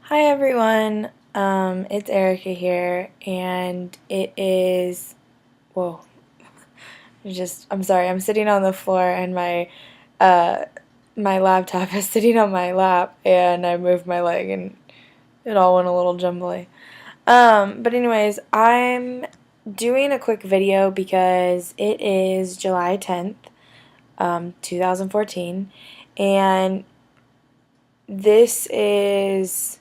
Hi everyone, it's Erica here, and it is, whoa, I'm sorry, I'm sitting on the floor and uh, my laptop is sitting on my lap, and I moved my leg and it all went a little jumbly. But anyways, I'm doing a quick video because it is July 10th, 2014, and this is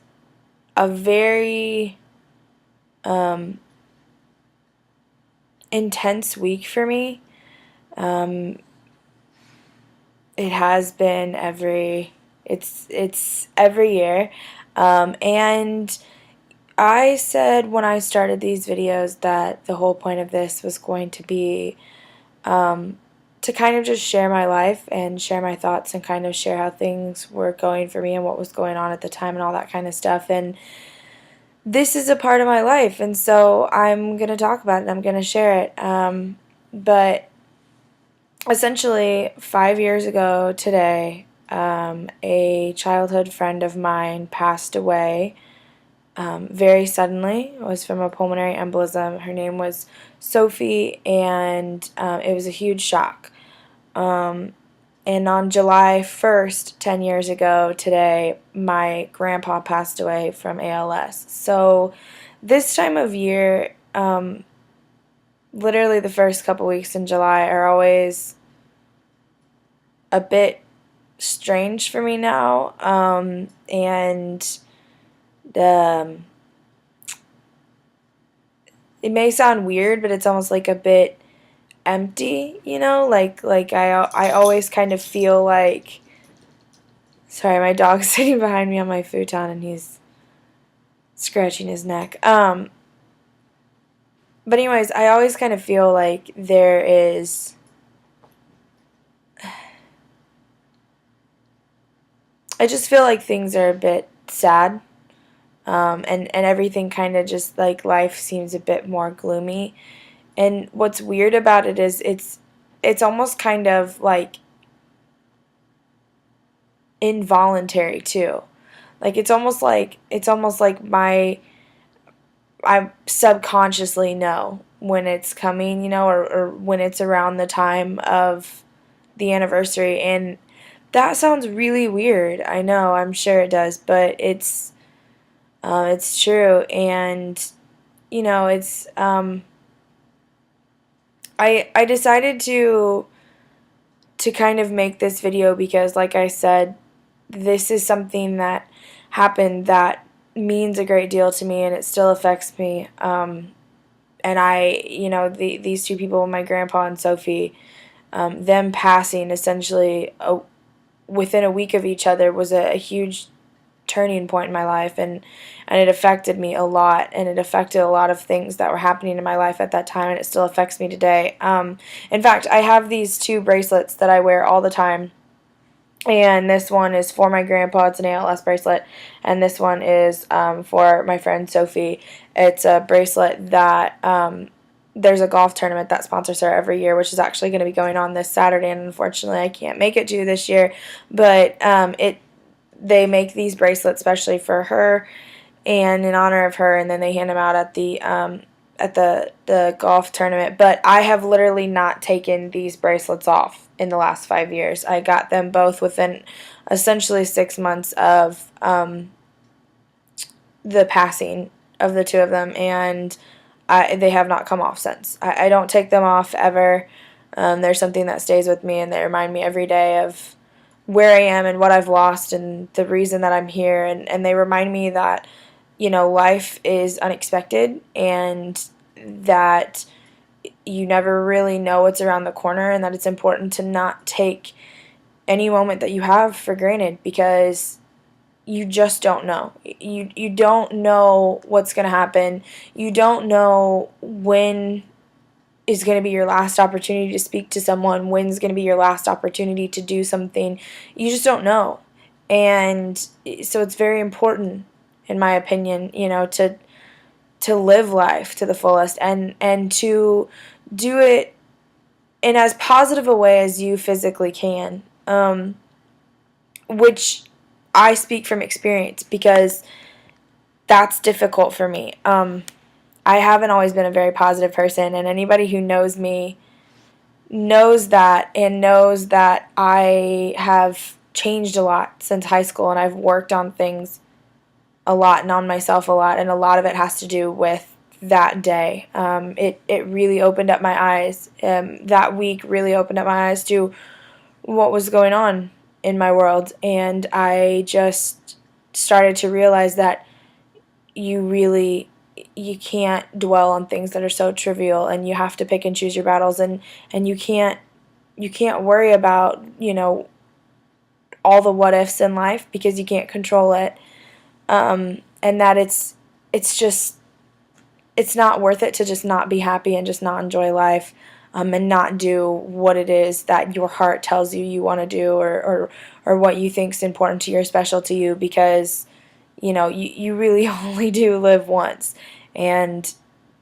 a very um, intense week for me. Um, it has been it's every year, and I said when I started these videos that the whole point of this was going to be to kind of just share my life and share my thoughts and kind of share how things were going for me and what was going on at the time and all that kind of stuff. And this is a part of my life, and so I'm going to talk about it. I'm going to share it. But essentially, 5 years ago today, a childhood friend of mine passed away very suddenly. It was from a pulmonary embolism. Her name was Sophie, and it was a huge shock. And on July 1st, 10 years ago today, my grandpa passed away from ALS. So this time of year, literally the first couple weeks in July are always a bit strange for me now, and um, it may sound weird, but it's almost like a bit empty, I always kind of feel like, sorry, my dog's sitting behind me on my futon and he's scratching his neck. But anyways, I always kind of feel like there is I just feel like things are a bit sad. And everything kind of just like life seems a bit more gloomy. And what's weird about it is it's almost kind of like involuntary too. Like it's almost like I subconsciously know when it's coming, or when it's around the time of the anniversary. And that sounds really weird. I know, I'm sure it does, but it's true. And it's I decided to kind of make this video because, like I said, this is something that happened that means a great deal to me, and it still affects me. And these two people, my grandpa and Sophie, them passing essentially within a week of each other was a huge turning point in my life, and it affected me a lot, and it affected a lot of things that were happening in my life at that time, and it still affects me today. In fact, I have these two bracelets that I wear all the time, and this one is for my grandpa. It's an ALS bracelet, and this one is for my friend Sophie. It's a bracelet that there's a golf tournament that sponsors her every year, which is actually going to be going on this Saturday, and unfortunately I can't make it to this year, but they make these bracelets especially for her and in honor of her, and then they hand them out at the golf tournament. But I have literally not taken these bracelets off in the last 5 years. I got them both within essentially 6 months of the passing of the two of them, and they have not come off since. I don't take them off ever. There's something that stays with me, and they remind me every day of where I am and what I've lost and the reason that I'm here, and they remind me that life is unexpected, and that you never really know what's around the corner, and that it's important to not take any moment that you have for granted, because you just don't know. You don't know what's going to happen. You don't know when is going to be your last opportunity to speak to someone, when's going to be your last opportunity to do something. You just don't know. And so it's very important, in my opinion, to live life to the fullest, and to do it in as positive a way as you physically can, which I speak from experience, because that's difficult for me. I haven't always been a very positive person, and anybody who knows me knows that, and knows that I have changed a lot since high school, and I've worked on things a lot and on myself a lot, and a lot of it has to do with that day. It really opened up my eyes. That week really opened up my eyes to what was going on in my world, and I just started to realize that you can't dwell on things that are so trivial, and you have to pick and choose your battles, and you can't worry about, all the what ifs in life, because you can't control it. And that it's not worth it to just not be happy and just not enjoy life, and not do what it is that your heart tells you you want to do, or what you think is important to you or special to you, because you really only do live once. And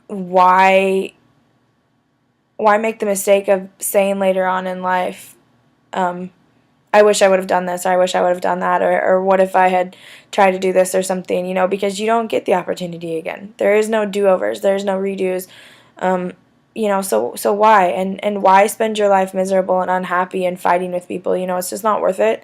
why make the mistake of saying later on in life, I wish I would have done this, or I wish I would have done that, or what if I had tried to do this or something, because you don't get the opportunity again. There is no do-overs, there's no redos. So why? And why spend your life miserable and unhappy and fighting with people? It's just not worth it.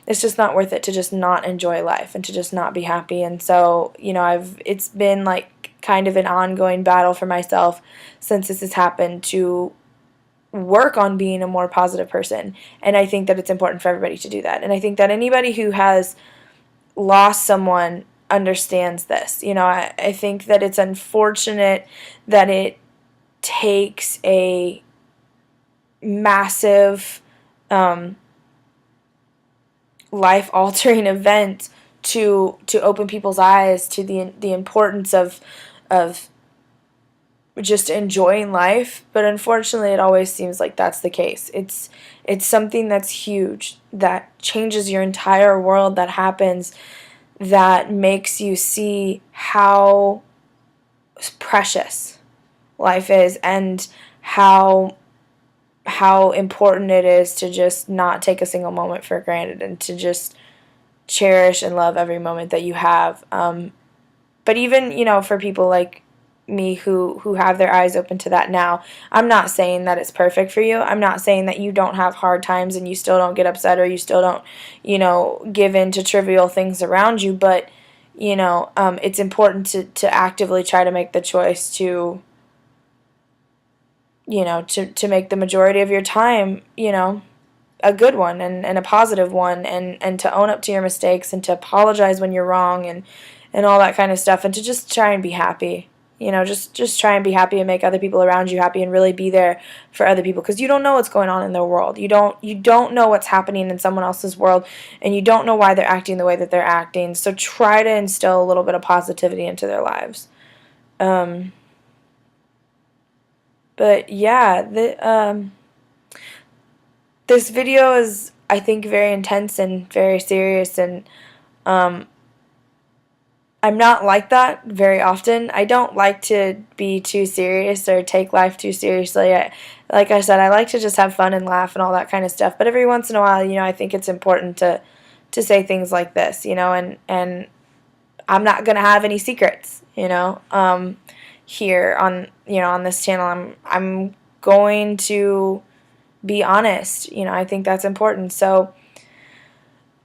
It's just not worth it to just not enjoy life and to just not be happy. And so, it's been like kind of an ongoing battle for myself since this has happened, to work on being a more positive person. And I think that it's important for everybody to do that. And I think that anybody who has lost someone understands this. I think that it's unfortunate that it takes a massive life-altering event to open people's eyes to the importance of just enjoying life. But unfortunately, it always seems like that's the case. It's something that's huge, that changes your entire world, that happens, that makes you see how precious life is, and how important it is to just not take a single moment for granted, and to just cherish and love every moment that you have. But even, for people like me who have their eyes open to that now, I'm not saying that it's perfect for you. I'm not saying that you don't have hard times and you still don't get upset, or you still don't, give in to trivial things around you. But, it's important to actively try to make the choice to, to make the majority of your time, a good one, and a positive one, and to own up to your mistakes, and to apologize when you're wrong, and all that kind of stuff, and to just try and be happy. Just try and be happy, and make other people around you happy, and really be there for other people, because you don't know what's going on in their world. You don't know what's happening in someone else's world, and you don't know why they're acting the way that they're acting. So try to instill a little bit of positivity into their lives. But yeah, this video is, I think, very intense and very serious, and I'm not like that very often. I don't like to be too serious or take life too seriously. Like I said, I like to just have fun and laugh and all that kind of stuff. But every once in a while, I think it's important to say things like this, and I'm not gonna have any secrets, here on on this channel. I'm going to be honest. I think that's important. So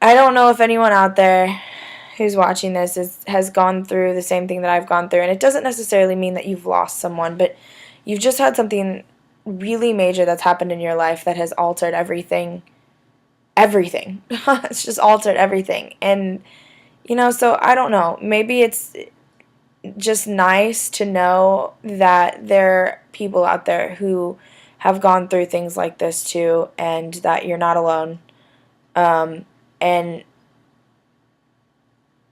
I don't know if anyone out there who's watching this has gone through the same thing that I've gone through. And it doesn't necessarily mean that you've lost someone, but you've just had something really major that's happened in your life that has altered everything. Everything. It's just altered everything. And, so I don't know. Maybe it's just nice to know that there are people out there who have gone through things like this too, and that you're not alone. And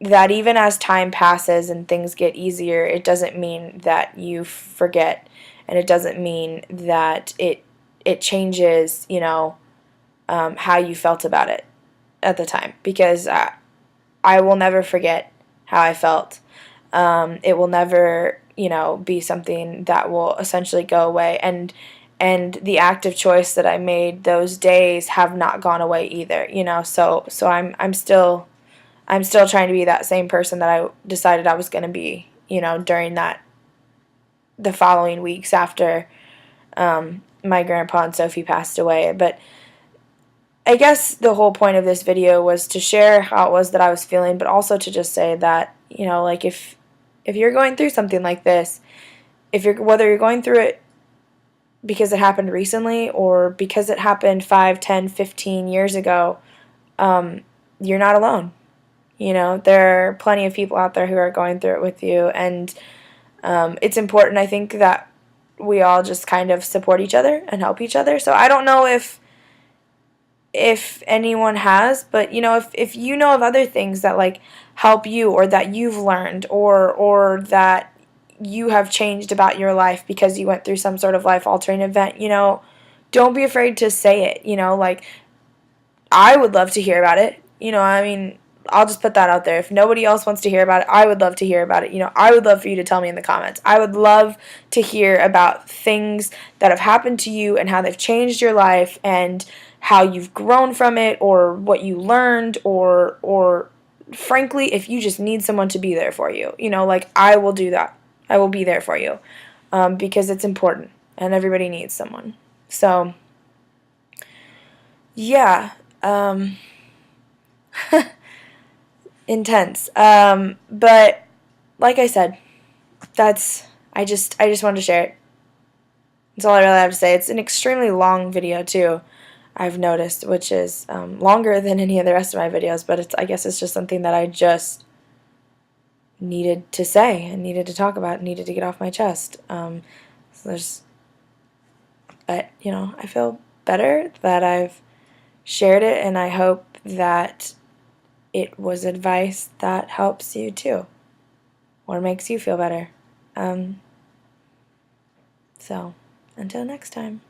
that even as time passes and things get easier, it doesn't mean that you forget, and it doesn't mean that it changes, how you felt about it at the time, because I will never forget how I felt. It will never, be something that will essentially go away, and the active choice that I made those days have not gone away either, so I'm still I'm still trying to be that same person that I decided I was going to be, during the following weeks after my grandpa and Sophie passed away. But I guess the whole point of this video was to share how it was that I was feeling, but also to just say that, like if you're going through something like this, whether you're going through it because it happened recently or because it happened 5, 10, 15 years ago, you're not alone. There are plenty of people out there who are going through it with you, and it's important, I think, that we all just kind of support each other and help each other. So I don't know if anyone has, but if you know of other things that like help you, or that you've learned, or that you have changed about your life because you went through some sort of life altering event, don't be afraid to say it. Like, I would love to hear about it. I mean, I'll just put that out there. If nobody else wants to hear about it, I would love to hear about it. I would love for you to tell me in the comments. I would love to hear about things that have happened to you and how they've changed your life and how you've grown from it, or what you learned, or frankly, if you just need someone to be there for you. Like, I will do that. I will be there for you, because it's important and everybody needs someone. So, yeah. Intense. But like I said, I just wanted to share it. That's all I really have to say. It's an extremely long video too, I've noticed, which is longer than any of the rest of my videos, but I guess it's just something that I just needed to say and needed to talk about, needed to get off my chest. But I feel better that I've shared it, and I hope that it was advice that helps you too, or makes you feel better. So, until next time.